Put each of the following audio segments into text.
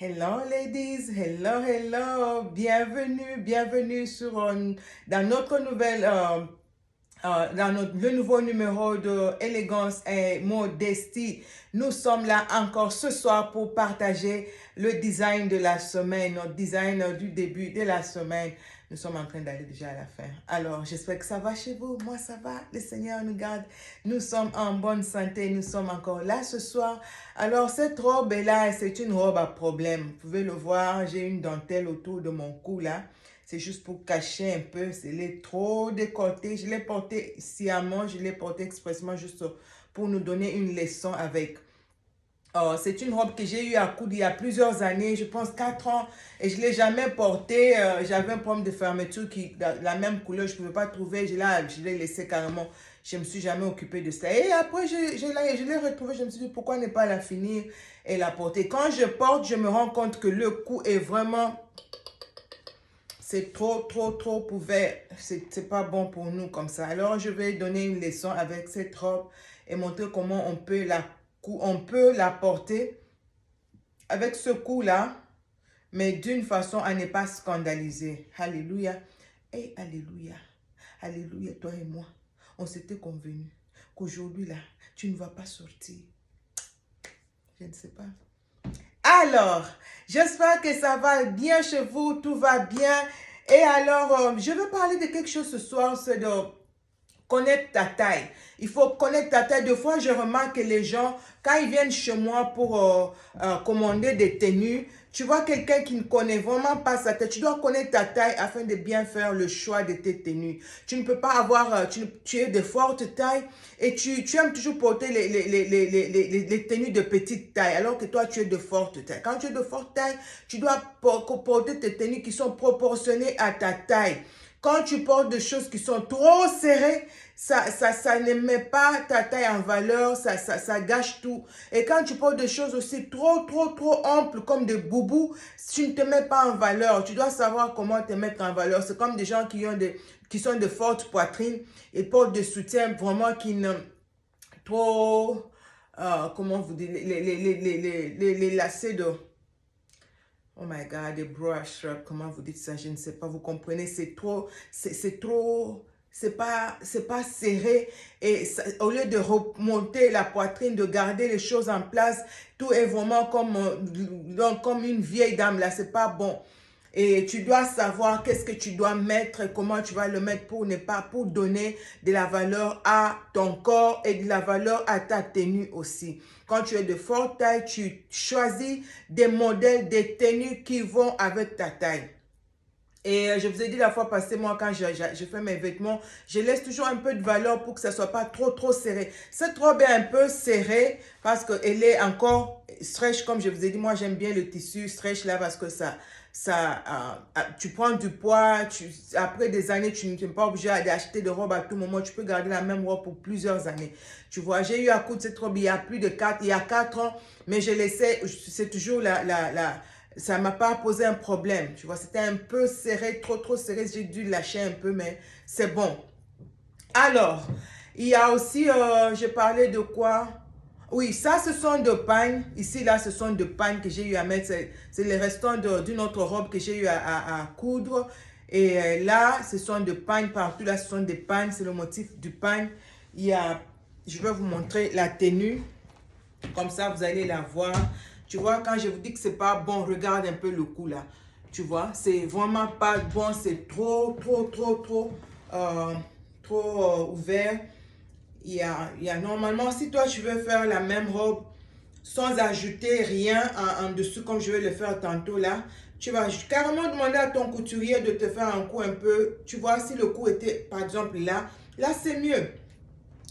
Hello ladies, hello, hello, bienvenue sur, dans notre nouvelle, le nouveau numéro de Élégance et Modestie. Nous sommes là encore ce soir pour partager le design de la semaine, notre design du début de la semaine. Nous sommes en train d'aller déjà à la fin. Alors, j'espère que ça va chez vous. Moi, ça va. Le Seigneur nous garde. Nous sommes en bonne santé. Nous sommes encore là ce soir. Alors, cette robe est là. C'est une robe à problème. Vous pouvez le voir. J'ai une dentelle autour de mon cou là. C'est juste pour cacher un peu. C'est trop décolleté. Je l'ai porté sciemment. Je l'ai porté expressement juste pour nous donner une leçon avec. C'est une robe que j'ai eu à coudre il y a plusieurs années, je pense 4 ans, et je ne l'ai jamais portée. J'avais un problème de fermeture qui, la même couleur, je ne pouvais pas trouver. Je l'ai laissé carrément. Je ne me suis jamais occupée de ça. Et après, je l'ai retrouvée. Je me suis dit, pourquoi ne pas la finir et la porter? Quand je porte, je me rends compte que le cou est vraiment... C'est trop ouvert. C'est pas bon pour nous comme ça. Alors, je vais donner une leçon avec cette robe et montrer comment on peut la porter avec ce cou-là, mais d'une façon à ne pas scandaliser. Alléluia. Et alléluia. Alléluia, toi et moi. On s'était convenu qu'aujourd'hui, là, tu ne vas pas sortir. Je ne sais pas. Alors, j'espère que ça va bien chez vous, tout va bien. Et alors, je veux parler de quelque chose ce soir, c'est de connaître ta taille. Il faut connaître ta taille. Des fois, je remarque que les gens, quand ils viennent chez moi pour commander des tenues, tu vois quelqu'un qui ne connaît vraiment pas sa taille. Tu dois connaître ta taille afin de bien faire le choix de tes tenues. Tu ne peux pas avoir, tu es de forte taille et tu aimes toujours porter les tenues de petite taille alors que toi, tu es de forte taille. Quand tu es de forte taille, tu dois porter tes tenues qui sont proportionnées à ta taille. Quand tu portes des choses qui sont trop serrées, ça ne met pas ta taille en valeur, ça gâche tout. Et quand tu portes des choses aussi trop amples comme des boubous, tu ne te mets pas en valeur. Tu dois savoir comment te mettre en valeur. C'est comme des gens qui sont de fortes poitrines et portent des soutiens vraiment qui ne... Trop... comment vous dites? Les lacets de... Oh my God, des brush, comment vous dites ça, je ne sais pas, vous comprenez, c'est trop, c'est pas serré et ça, au lieu de remonter la poitrine, de garder les choses en place, tout est vraiment comme une vieille dame là, c'est pas bon. Et tu dois savoir qu'est-ce que tu dois mettre, comment tu vas le mettre pour donner de la valeur à ton corps et de la valeur à ta tenue aussi. Quand tu es de forte taille, tu choisis des modèles de tenues qui vont avec ta taille. Et je vous ai dit la fois passée, moi, quand je fais mes vêtements, je laisse toujours un peu de valeur pour que ça ne soit pas trop serré. Cette robe est un peu serrée parce qu'elle est encore stretch, comme je vous ai dit. Moi, j'aime bien le tissu stretch là parce que tu prends du poids. Après des années, tu n'es pas obligé d'acheter de robe à tout moment. Tu peux garder la même robe pour plusieurs années. Tu vois, j'ai eu à coudre cette robe il y a 4 ans, mais je laissais, c'est toujours ça ne m'a pas posé un problème, tu vois, c'était un peu serré, trop serré, j'ai dû lâcher un peu, mais c'est bon. Alors, il y a aussi, je parlais de quoi? Oui, ça, ce sont de pagnes. Ici, là, ce sont de pagnes que j'ai eu à mettre. C'est les restants d'une autre robe que j'ai eu à coudre. Et là, ce sont de pagnes partout. Là, ce sont des pagnes. C'est le motif du pagne. Je vais vous montrer la tenue. Comme ça, vous allez la voir. Tu vois, quand je vous dis que c'est pas bon, regarde un peu le cou là. Tu vois, c'est vraiment pas bon. C'est trop ouvert. Il y a normalement, si toi tu veux faire la même robe sans ajouter rien en dessous comme je vais le faire tantôt là, tu vas carrément demander à ton couturier de te faire un coup un peu. Tu vois, si le cou était par exemple là c'est mieux.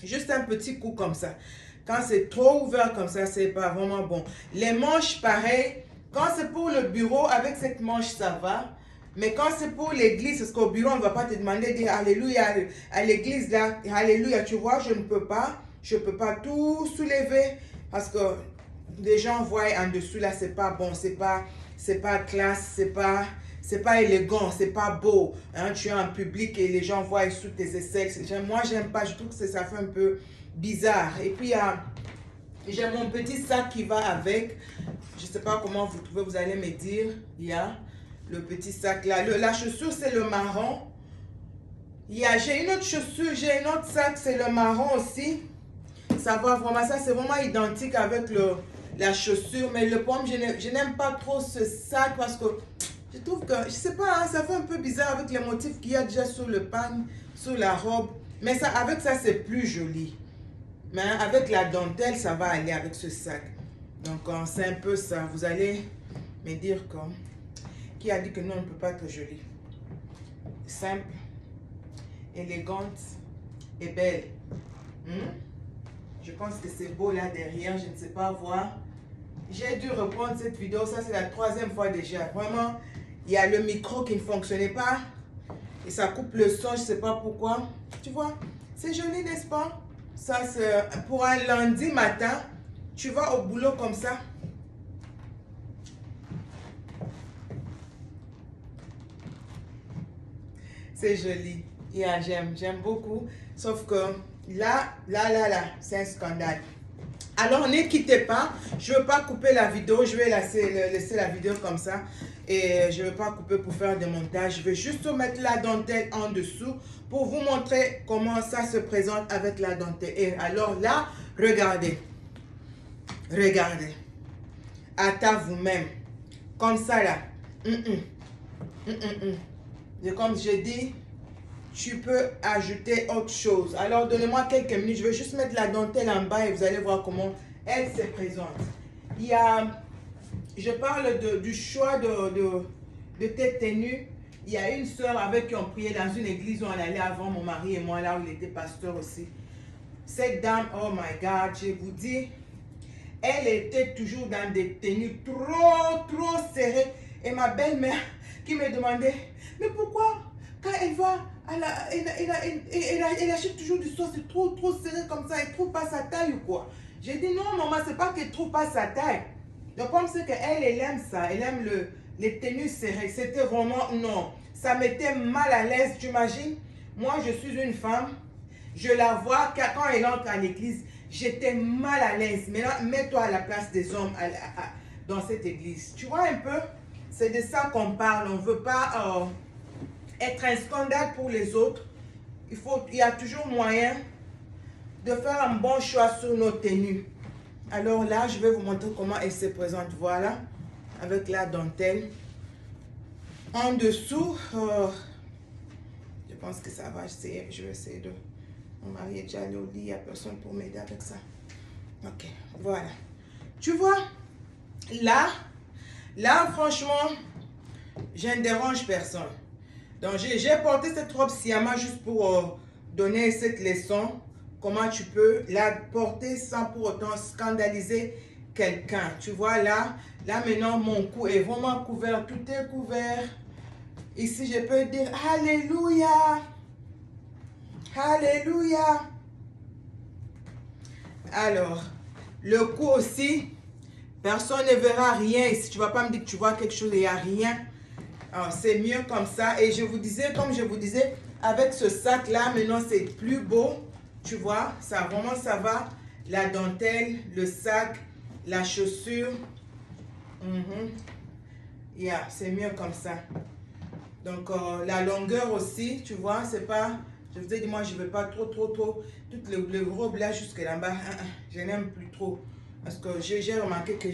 Juste un petit coup comme ça. Quand c'est trop ouvert comme ça, c'est pas vraiment bon. Les manches, pareil. Quand c'est pour le bureau, avec cette manche, ça va. Mais quand c'est pour l'église, parce qu'au bureau, on ne va pas te demander de dire Alléluia à l'église là. Alléluia, tu vois, je ne peux pas. Je ne peux pas tout soulever. Parce que les gens voient en dessous là, c'est pas bon. C'est pas classe, c'est pas élégant, c'est pas beau. Hein? Tu es en public et les gens voient sous tes aisselles. Moi, j'aime pas. Je trouve que ça fait un peu bizarre. Et puis, J'ai mon petit sac qui va avec. Je ne sais pas comment vous trouvez, vous allez me dire. Il y a le petit sac là. La chaussure, c'est le marron. J'ai une autre chaussure, j'ai un autre sac, c'est le marron aussi. Ça va vraiment, ça c'est vraiment identique avec la chaussure. Mais le problème, je n'aime pas trop ce sac parce que je trouve que, je sais pas, hein, ça fait un peu bizarre avec les motifs qu'il y a déjà sur le pan, sur la robe. Mais ça, avec ça, c'est plus joli. Mais avec la dentelle, ça va aller avec ce sac. Donc, c'est un peu ça. Vous allez me dire qui a dit que non, on ne peut pas être joli. Simple, élégante et belle. Je pense que c'est beau là derrière. Je ne sais pas voir. J'ai dû reprendre cette vidéo. Ça, c'est la 3e fois déjà. Vraiment, il y a le micro qui ne fonctionnait pas. Et ça coupe le son. Je ne sais pas pourquoi. Tu vois, c'est joli, n'est-ce pas? Ça, c'est pour un lundi matin. Tu vas au boulot comme ça. C'est joli. Yeah, j'aime beaucoup. Sauf que là, c'est un scandale. Alors, ne quittez pas. Je ne veux pas couper la vidéo. Je vais laisser la vidéo comme ça. Et je ne veux pas couper pour faire des montages. Je vais juste mettre la dentelle en dessous pour vous montrer comment ça se présente avec la dentelle. Et alors là, regardez. Regardez. À vous-même. Comme ça là. Et comme je dis, tu peux ajouter autre chose. Alors, donnez-moi quelques minutes. Je vais juste mettre la dentelle en bas et vous allez voir comment elle se présente. Je parle du choix de tes tenues. Il y a une soeur avec qui on priait dans une église où on allait avant, mon mari et moi, là où il était pasteur aussi. Cette dame, oh my God, je vous dis, elle était toujours dans des tenues trop serrées. Et ma belle-mère qui me demandait, mais pourquoi quand elle va, elle achète toujours du soie, c'est trop serré comme ça, elle trouve pas sa taille ou quoi? J'ai dit non maman, c'est pas qu'elle trouve pas sa taille. Le problème c'est qu'elle aime ça, elle aime les tenues serrées. C'était vraiment non. Ça m'était mal à l'aise, tu imagines? Moi je suis une femme, je la vois quand elle entre à l'église, j'étais mal à l'aise. Maintenant, mets-toi à la place des hommes dans cette église. Tu vois un peu? C'est de ça qu'on parle. On ne veut pas être un scandale pour les autres. Il y a toujours moyen de faire un bon choix sur nos tenues. Alors là, je vais vous montrer comment elle se présente. Voilà, avec la dentelle. En dessous, je pense que ça va. Je vais essayer de... Mon mari est déjà allé au lit, il n'y a personne pour m'aider avec ça. Ok, voilà. Tu vois, là, franchement, je ne dérange personne. Donc, j'ai porté cette robe Siama juste pour donner cette leçon. Comment tu peux la porter sans pour autant scandaliser quelqu'un. Tu vois, là maintenant, mon cou est vraiment couvert. Tout est couvert. Ici, je peux dire Alléluia. Alléluia. Alors, le cou aussi, personne ne verra rien. Et si tu ne vas pas me dire que tu vois quelque chose, il n'y a rien. C'est mieux comme ça. Et comme je vous disais, avec ce sac-là, maintenant, c'est plus beau. Tu vois, ça vraiment, ça va. La dentelle, le sac, la chaussure. C'est mieux comme ça. Donc, la longueur aussi, tu vois, c'est pas... Je vous ai dit, moi, je ne veux pas trop. Toutes les robes là, jusque là-bas, je n'aime plus trop. Parce que j'ai remarqué que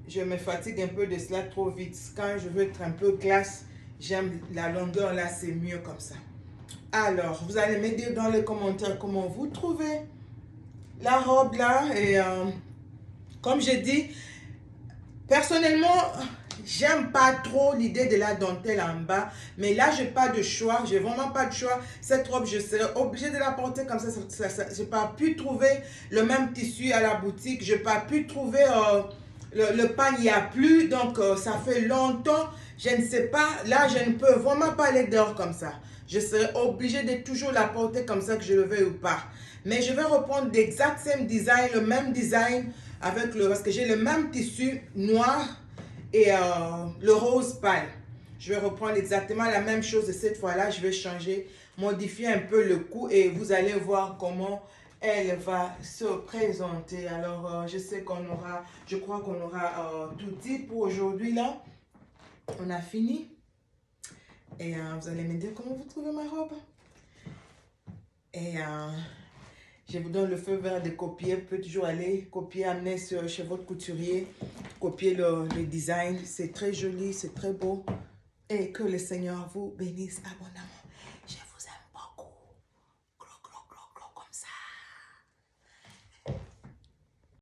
je me fatigue un peu de cela trop vite. Quand je veux être un peu classe, j'aime la longueur là, c'est mieux comme ça. Alors, vous allez me dire dans les commentaires comment vous trouvez la robe là. Et comme je dis, personnellement... J'aime pas trop l'idée de la dentelle en bas. Mais là, j'ai pas de choix. J'ai vraiment pas de choix. Cette robe, je serai obligée de la porter comme ça. Je n'ai pas pu trouver le même tissu à la boutique. Je n'ai pas pu trouver le pan. Il n'y a plus. Donc, ça fait longtemps. Je ne sais pas. Là, je ne peux vraiment pas aller dehors comme ça. Je serai obligée de toujours la porter comme ça, que je le veuille ou pas. Mais je vais reprendre l'exact même design, le même design parce que j'ai le même tissu noir et le rose pâle. Je vais reprendre exactement la même chose et cette fois-là, je vais changer, modifier un peu le cou et vous allez voir comment elle va se présenter. Alors, je sais qu'on aura, je crois qu'on aura tout dit pour aujourd'hui là. On a fini. Et vous allez me dire comment vous trouvez ma robe. Et je vous donne le feu vert de copier. Vous pouvez toujours aller copier, amener chez votre couturier, copier le design. C'est très joli, c'est très beau. Et que le Seigneur vous bénisse abondamment.